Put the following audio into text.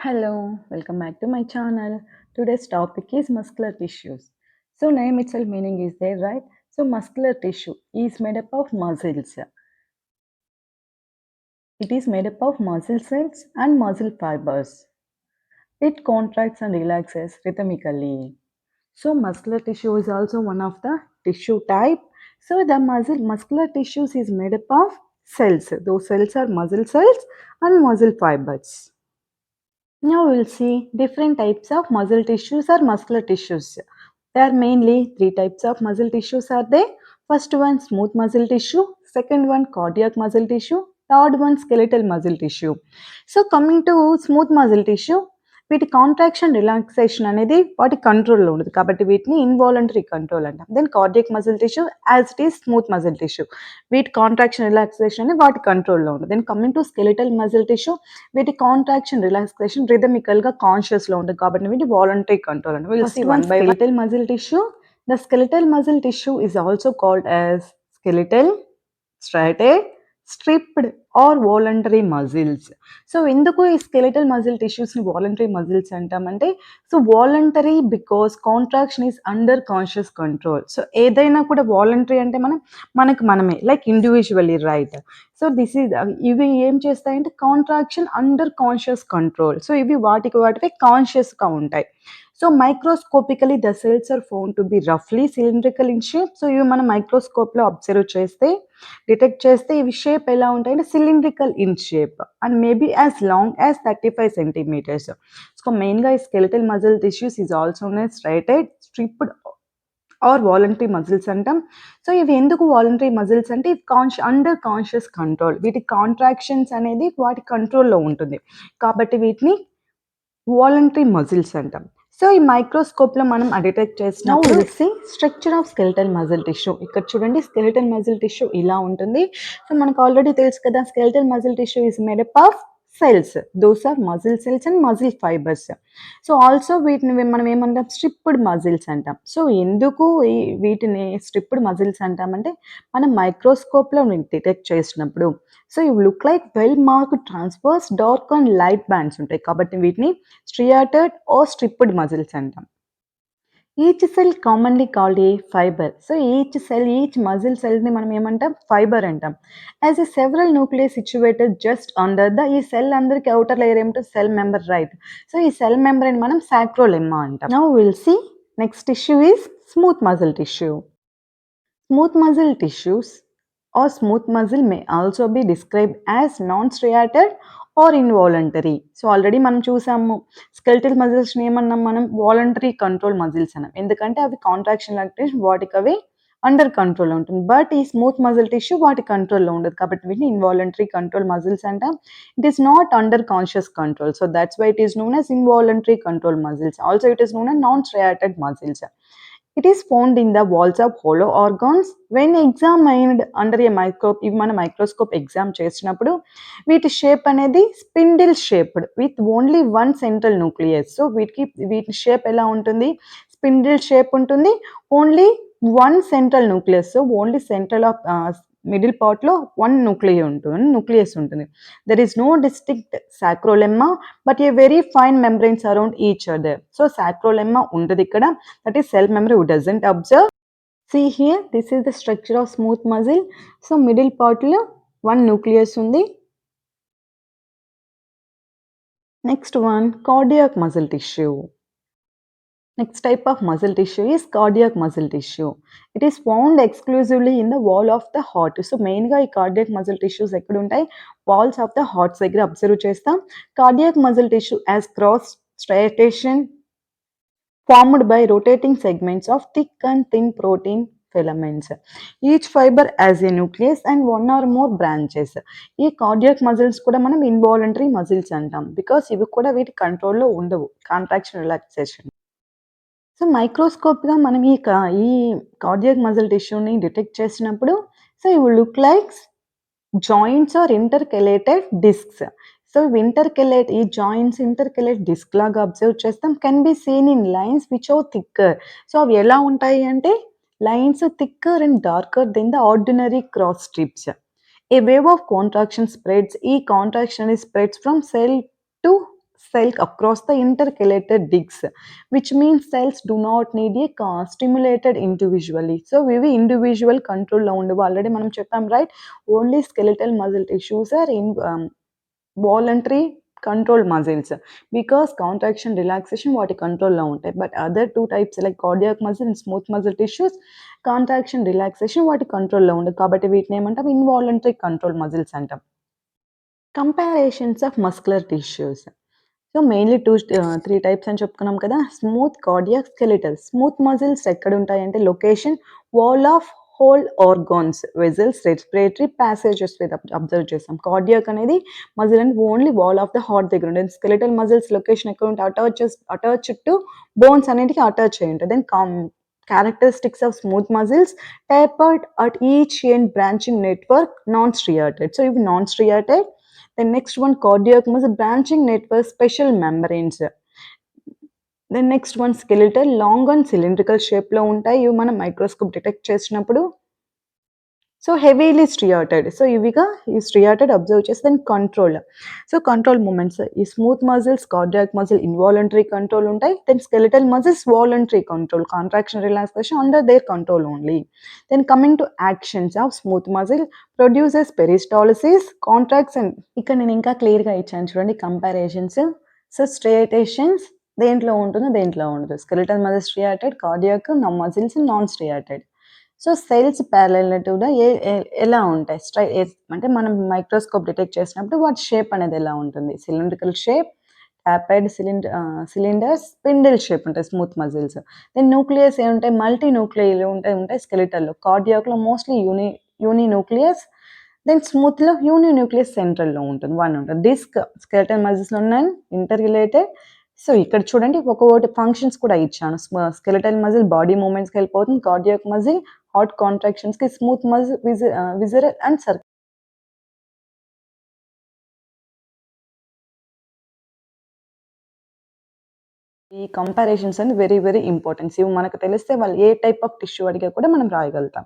Hello, welcome back to my channel. Today's topic is muscular tissues. So name itself meaning is there, right? So muscular tissue is made up of muscles. It is made up of muscle cells and muscle fibers. It contracts and relaxes rhythmically. So muscular tissue is also one of the tissue type. So the muscular tissues is made up of cells. Those cells are muscle cells and muscle fibers. Now we'll see different types of muscle tissues or muscular tissues. There are mainly three types of muscle tissues are there. First one smooth muscle tissue, second one cardiac muscle tissue, third one skeletal muscle tissue. So coming to smooth muscle tissue, వీటి contraction relaxation అనేది వాటి కంట్రోల్లో ఉండదు కాబట్టి వీటిని involuntary control అంటాం. Then cardiac muscle tissue as it is smooth muscle tissue వీటి contraction relaxation అనేది వాటి కంట్రోల్లో ఉండదు. Then coming to skeletal muscle tissue వీటి కాంట్రాక్షన్ రిలాక్సేషన్ రిథమికల్గా కాన్షియస్లో ఉంటుంది కాబట్టి వీటి వాలంటరీ కంట్రోల్ అంటే will see one by skeletal muscle tissue. The skeletal muscle tissue is also called as skeletal, striated, striped or voluntary muscles. So ఎందుకు ఈ skeletal muscle టిష్యూస్ని వాలంటరీ మజిల్స్ అంటామంటే so voluntary because contraction is under conscious control. So ఏదైనా కూడా వాలంటరీ అంటే మనమే like individually right. So this is ఇవి ఏం చేస్తాయంటే contraction under conscious control. So ఇవి వాటికి కాన్షియస్గా ఉంటాయి. So microscopically the cells are found to be రఫ్లీ సిలిండ్రికల్ ఇన్ షేప్. సో ఇవి మనం మైక్రోస్కోప్లో అబ్జర్వ్ చేస్తే డిటెక్ట్ చేస్తే ఇవి షేప్ ఎలా ఉంటాయంటే cylindrical in shape and maybe as long as 35 centimetres. So మెయిన్గా ఈ skeletal muscle tissues is also striated, striped or voluntary muscles అంటాం. సో ఇవి ఎందుకు వాలంటరీ మజిల్స్ అంటే ఇవి అండర్ కాన్షియస్ కంట్రోల్. వీటి కాంట్రాక్షన్స్ అనేది వాటి కంట్రోల్లో ఉంటుంది కాబట్టి వీటిని వాలంటరీ మజిల్స్ అంటాం. సో ఈ మైక్రోస్కోప్లో మనం డిటెక్ట్ చేసినప్పుడు structure of skeletal muscle tissue ఇక్కడ చూడండి. స్కెలిటల్ మజిల్ టిష్యూ ఇలా ఉంటుంది. సో మనకు ఆల్రెడీ తెలుసు కదా skeletal muscle tissue is made up of cells. Those are muscle cells and muscle fibres. So also వీటిని మనం ఏమంటాం స్ట్రిప్డ్ మజిల్స్ అంటాం. సో ఎందుకు వీటిని స్ట్రిప్డ్ మజిల్స్ అంటామంటే మనం మైక్రోస్కోప్లో డిటెక్ట్ చేసినప్పుడు సో ఇవి look like well marked transverse dark and light bands ఉంటాయి కాబట్టి వీటిని స్ట్రియాటెడ్ ఆర్ స్ట్రిప్డ్ మజిల్స్ అంటాం. Each cell commonly called a fibre. So each muscle సెల్ని మనం ఏమంటాం ఫైబర్ అంటాం. As a several nucleus situated just under the ఈ cell అందరికి అవుటర్ లేయర్ ఏమిటో సెల్ మెంబర్ రైట్. సో ఈ సెల్ మెంబర్ని మనం సాక్రోలెమ్మా అంటాం. Now will see next tissue is smooth muscle tissue. Smooth muscle tissues or smooth muscle may also be described as non-striated or involuntary. So already మనం చూసాము skeletal మజిల్స్ని ఏమన్నాం మనం voluntary control muscles అన్నాం ఎందుకంటే అవి contraction lactation వాటికి అవి under కంట్రోల్లో ఉంటుంది. బట్ ఈ స్మూత్ మజిల్ టిష్యూ వాటి కంట్రోల్లో ఉండదు కాబట్టి వీటిని ఇన్వాలంటరీ కంట్రోల్ మజిల్స్ అంటాం. It is not under conscious control. So that's why it is known as involuntary control muscles. Also it is known as non-striated muscles. It is found in the walls of hollow organs when examined under a microscope. ఇవి మన microscope exam చేసినప్పుడు వీటి shape అనేది spindle shaped with only one central nucleus. So వీటి shape ఎలా ఉంటుంది spindle shape ఉంటుంది, only one central nucleus. So only central of middle పార్ట్లో వన్ న్యూక్లియస్ ఉంటుంది. There is no distinct sarcolemma but a very fine membranes around each other. So sarcolemma ఉండదు ఇక్కడ. That is cell membrane who doesn't observe. See here, this is the structure of smooth muscle. So middle part lo one nucleus undi. Next one, cardiac muscle tissue. Next type of muscle tissue is cardiac muscle tissue. It is found exclusively in the wall of the heart. So main ga ee cardiac muscle tissues ekkada untayi walls of the heart దగ్గర observe చేస్తాం. Cardiac muscle tissue has cross striation formed by rotating segments of thick and thin protein filaments. Each fiber has a nucleus and one or more branches. ఈ cardiac muscles కూడా మనం involuntary muscles అంటాం because ఇవి కూడా వీటి కంట్రోల్లో ఉండవు contraction relaxation. So మైక్రోస్కోప్గా మనం ఈ కార్డియాక్ మజిల్ టిష్యూని డిటెక్ట్ చేసినప్పుడు సో ఇవి look like joints are intercalated discs. So ఈ జాయింట్స్ ఇంటర్కెలేట్ డిస్క్ లాగా అబ్జర్వ్ చేస్తాం. Can be seen in lines which are thicker. So అవి ఎలా ఉంటాయి అంటే lines thicker and darker than the ordinary cross strips. A wave of contraction spreads. ఈ contraction spreads from cell to cell across the intercalated discs, which means cells do not need a stimulated individually. So ఇవి individual కంట్రోల్లో ఉండవు. Already మనం చెప్పాం right. Only skeletal muscle tissues are in voluntary control muscles because contraction relaxation వాటి కంట్రోల్లో ఉంటాయి. But other two types like cardiac muscle and smooth muscle tissues contraction relaxation వాటి కంట్రోల్లో ఉండదు. కాబట్టి వీటిని ఏమంటాం ఇన్వాలంటరీ కంట్రోల్ మజిల్స్ అంటాం. Comparisons of muscular tissues. So mainly three types అని చెప్పుకున్నాం కదా. Smooth, cardiac, skeletal. Smooth muscles ఎక్కడ ఉంటాయంటే location wall of whole organs, vessels, respiratory passages మీద అబ్జర్వ్ చేస్తాం. కార్డియాక్ అనేది మజిల్ అనేది only wall of the heart దగ్గర ఉంటుంది. స్కెలిటల్ మజిల్స్ లొకేషన్ ఎక్కడ ఉంటే అటాచ్ టు బోన్స్ అన్నిటికీ అటాచ్ అయ్యి ఉంటుంది. Then characteristics of smooth muscles tapered at each end branching network non striated. So ఇవి non striated. The next one, cardiac muscle branching network, special membranes. The next one, skeletal, long and cylindrical shape లో ఉంటాయి. ఇవి మనం microscope detect చేసినప్పుడు so heavily striated. So ఇవిగా ఈ striated observe చేసి దాని కంట్రోల్. సో కంట్రోల్ మూమెంట్స్ ఈ smooth muscles, cardiac muscle involuntary control ఉంటాయి. Then skeletal muscles voluntary control, contraction relaxation under their control only. Then coming to actions of smooth muscle produces peristalsis, contracts and ఇక్కడ నేను ఇంకా క్లియర్గా ఇచ్చాను చూడండి comparisons. So స్ట్రియేటేషన్స్ దేంట్లో ఉంటుందో దేంట్లో ఉండదు. Skeletal muscle striated, cardiac muscles non striated. So cells ప్యారలెల్‌గా ఎలా ఉంటాయి? అంటే మనం మైక్రోస్కోప్ డిటెక్ట్ చేసినప్పుడు వాటి షేప్ అనేది ఎలా ఉంటుంది? Cylindrical shape, tapered cylinders, spindle shape ఉంటాయి స్మూత్ మజిల్స్. దెన్ న్యూక్లియస్ ఏముంటాయి? మల్టీ న్యూక్లియలు ఉంటాయి స్కెలిటల్‌లో. కార్డియాక్‌లో మోస్ట్‌లీ యూని న్యూక్లియస్. దెన్ స్మూత్‌లో యూని న్యూక్లియస్ సెంట్రల్‌లో ఉంటుంది. 1 ఉంటుంది. డిస్క్ స్కెలిటల్ మజిల్స్‌లో ఉన్నాయి ఇంటర్ రిలేటెడ్. సో ఇక్కడ చూడండి ఒక్కొక్కటి ఫంక్షన్స్ కూడా ఇచ్చాను. స్కెలిటల్ మజిల్ బాడీ మూవ్‌మెంట్స్‌కి హెల్ప్ అవుతుంది. కార్డియాక్ మజిల్ హార్ట్ కాంట్రాక్షన్స్‌కి, స్మూత్ మజిల్ విజరల్ అండ్ ఈ కంపారిజన్స్ అనేవి వెరీ వెరీ ఇంపార్టెంట్. ఇవి మనకు తెలిస్తే వాళ్ళు ఏ టైప్ ఆఫ్ టిష్యూ అడిగా కూడా మనం రాయగలుగుతాం.